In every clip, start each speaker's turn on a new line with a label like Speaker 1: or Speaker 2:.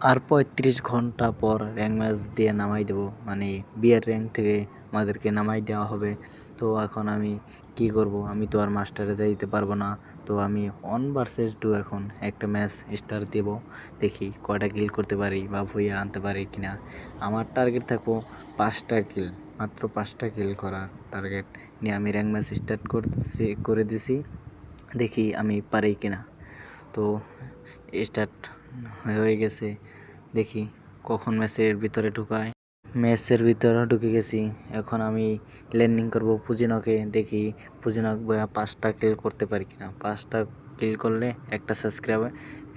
Speaker 1: আর ৩৫ ঘন্টা পর rank match দিয়ে নামাই দেবো, মানে বিয়ের র্যাঙ্ক থেকে আমাদেরকে নামাই দেওয়া হবে। তো এখন আমি কি করব, আমি তো আর মাস্টারে যাইতে পারবো না। তো আমি 1 vs 2 এখন একটা ম্যাচ স্টার্ট দেব, দেখি কয়টা কিল করতে পারি বা ভুইয়া আনতে পারি কিনা। আমার টার্গেট থাকবো 5টা কিল, মাত্র 5টা কিল করার টার্গেট নিয়ে আমি র্যাঙ্ক ম্যাচ স্টার্ট করে দিছি, দেখি আমি পারি কিনা। তো স্টার্ট হয়ে গেছে, দেখি কখন ম্যাচের ভিতরে ঢুকায়। ম্যাচের ভিতরে ঢুকে গেছি, এখন আমি ল্যান্ডিং করব পুজিনকে, দেখি পুজিনক বয়া 5টা কিল করতে পারি কিনা। 5টা কিল করলে একটা সাবস্ক্রাইব,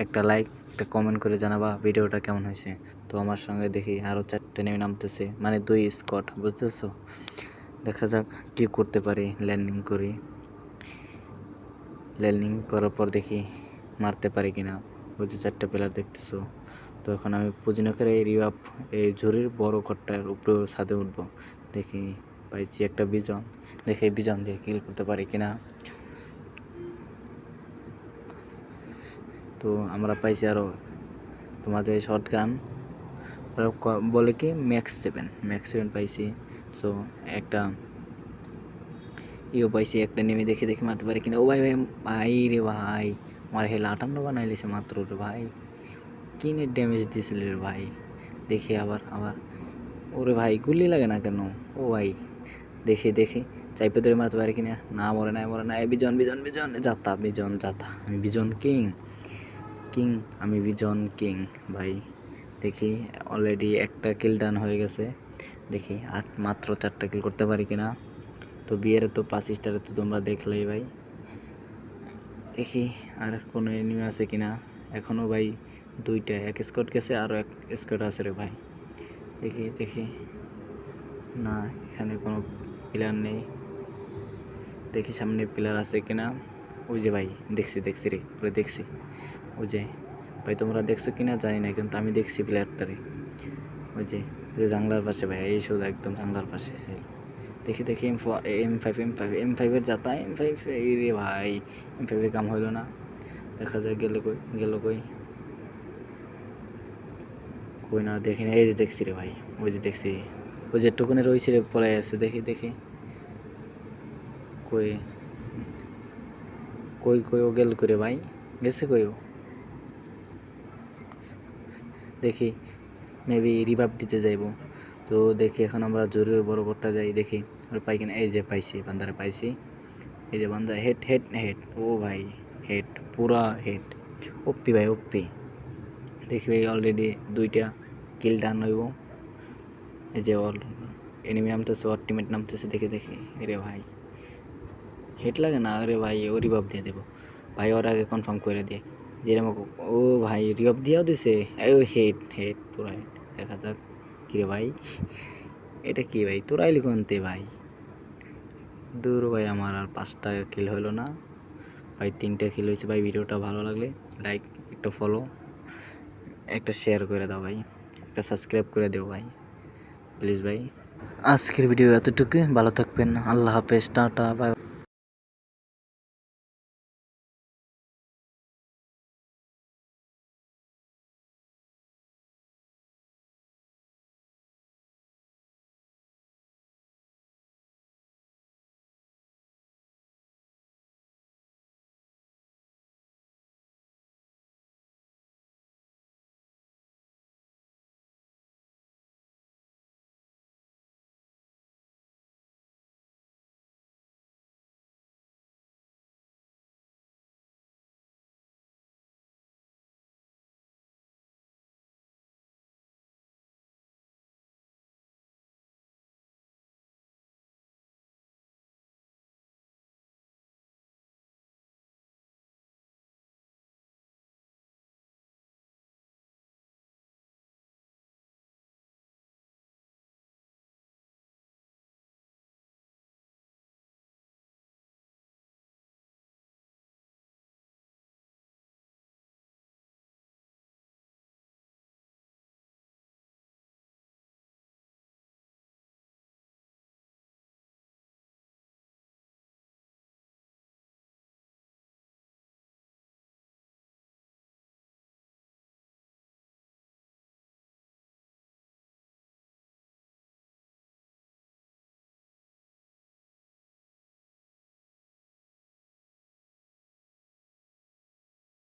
Speaker 1: একটা লাইক, একটা কমেন্ট করে জানাবা ভিডিওটা কেমন হয়েছে। তো আমার সঙ্গে দেখি আরও 4টে নেমে নামতেছে, মানে 2 স্কোয়াড, বুঝতেছো। দেখা যাক কি করতে পারি। ল্যান্ডিং করার পর দেখি মারতে পারি কিনা। ওই যে 4টা প্লেয়ার দেখতেছো। তো এখন আমি পুজিনকের এই রিভাব, এই ঝুড়ির বড় ঘরটার উপরে ছাদে উঠবো, দেখি পাইছি একটা বিজন, দেখি বিজন দিয়ে কিল করতে পারি কিনা। তো আমরা পাইছি আরও তোমাদের শর্ট গান, বলে কি ম্যাক্স 7 পাইছি। সো একটা পাইছি, একটা নেমে দেখি মারতে পারি কিনা। ও ভাই ভাই ভাই রে ভাই, আমার হেল 58 বানাই লিছে মাত্র রে ভাই, কি নেট ড্যামেজ দিয়েছিল রে ভাই। দেখি আবার ওরে ভাই গুলি লাগে না কেন। ও ভাই দেখি চাইপে ধরে মারতে পারি কিনা। না মরে না। বিজন যাতা, আমি বিজন কিং ভাই। দেখি অলরেডি একটা কিল ডান হয়ে গেছে, দেখি আর মাত্র 4টা কিল করতে পারি কিনা। তো বিয়ের তো 5 স্টারে তো তোমরা দেখলেই ভাই, দেখি আর কোনো এনিমি আছে কিনা। এখনও ভাই 2টা, এক স্কোয়াড গেছে, আরও এক স্কোয়াড আছে রে ভাই। দেখি না, এখানে কোনো প্লেয়ার নেই। দেখি সামনে প্লেয়ার আছে কিনা। ওই যে ভাই দেখছি রে, পুরো দেখছি। ওই যে ভাই তোমরা দেখছো কিনা জানি না, কিন্তু আমি দেখছি প্লেয়ারটারে। ওই যে জানলার পাশে ভাই, এই শুধু একদম জানলার পাশে ছিল। দেখি এম ফাইভের যাতা, M5 এই রে ভাই, M5 কাম হইলো না। দেখা যায় গেল কই না, দেখি না। এই যে দেখছি রে ভাই, ওই যে দেখছি, ওই যে টুকুনে রয়েছে রে, পলাই আছে। দেখি কই ও গেল করে ভাই, গেছে কই ও। দেখি মেবি রিভাইভ দিতে যাইব। তো দেখি এখন আমরা জরুরি বড় করতে যাই, দেখি আর পাই কিনা। এই যে পাইছি, বান্দারে পাইছি। এই যে বান্দা হেড, ও ভাই হেড, পুরা হেড, ওপি ভাই ওপি। দেখি ভাই অলরেডি 2টা কিল ডান হইব। এই যে এনিমি নামতেছে, ওর টিমেট নামতেছে, দেখি রে ভাই হেড লাগে না রে ভাই, ও রিভাইভ দিয়ে দেবো ভাই, ওর আগে কনফার্ম করে দিয়ে যেরকম। ও ভাই রিভাইভ দিয়েও দিছে, ও হেড পুরা হেড। দেখা যাক কী রে ভাই, এটা কি ভাই, তোরা আইলি কোনতে ভাই। দূর ভাই, আমার আর 5টা কিল হইলো না ভাই, 3টা কিল হয়েছে ভাই। ভিডিওটা ভালো লাগলে লাইক, একটা ফলো, একটা শেয়ার করে দাও ভাই, একটা সাবস্ক্রাইব করে দেও ভাই, প্লিজ ভাই। আজকের ভিডিও এতটুকু, ভালো থাকবেন, আল্লাহ হাফেজ, টাটা, বাই।